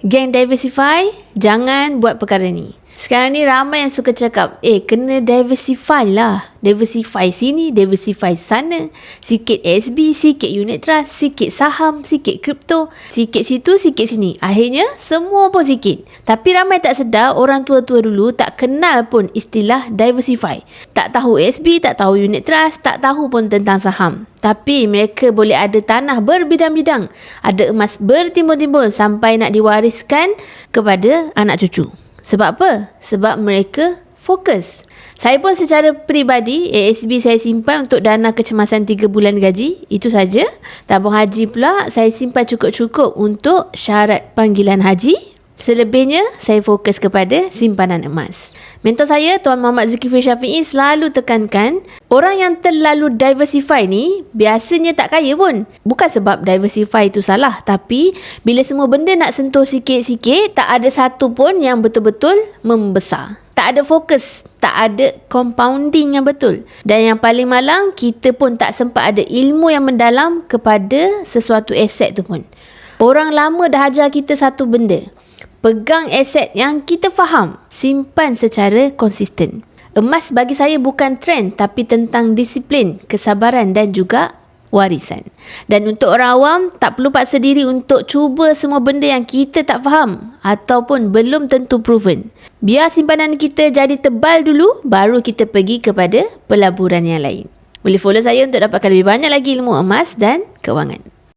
Geng diversify, jangan buat perkara ni. Sekarang ni ramai yang suka cakap, kena diversify lah. Diversify sini, diversify sana. Sikit SB, sikit unit trust, sikit saham, sikit kripto, sikit situ, sikit sini. Akhirnya, semua pun sikit. Tapi ramai tak sedar, orang tua-tua dulu tak kenal pun istilah diversify. Tak tahu SB, tak tahu unit trust, tak tahu pun tentang saham. Tapi mereka boleh ada tanah berbidang-bidang. Ada emas bertimbun-timbun sampai nak diwariskan kepada anak cucu. Sebab apa? Sebab mereka fokus. Saya pun secara peribadi, ASB saya simpan untuk dana kecemasan 3 bulan gaji. Itu saja. Tabung haji pula, saya simpan cukup-cukup untuk syarat panggilan haji. Selebihnya, saya fokus kepada simpanan emas. Mentor saya, Tuan Muhammad Zulkifli Syafi'i, selalu tekankan, orang yang terlalu diversify ni, biasanya tak kaya pun. Bukan sebab diversify itu salah, tapi bila semua benda nak sentuh sikit-sikit, tak ada satu pun yang betul-betul membesar. Tak ada fokus, tak ada compounding yang betul. Dan yang paling malang, kita pun tak sempat ada ilmu yang mendalam kepada sesuatu aset tu pun. Orang lama dah ajar kita satu benda. Pegang aset yang kita faham. Simpan secara konsisten. Emas bagi saya bukan trend, tapi tentang disiplin, kesabaran dan juga warisan. Dan untuk orang awam, tak perlu paksa diri untuk cuba semua benda yang kita tak faham ataupun belum tentu proven. Biar simpanan kita jadi tebal dulu, baru kita pergi kepada pelaburan yang lain. Boleh follow saya untuk dapatkan lebih banyak lagi ilmu emas dan kewangan.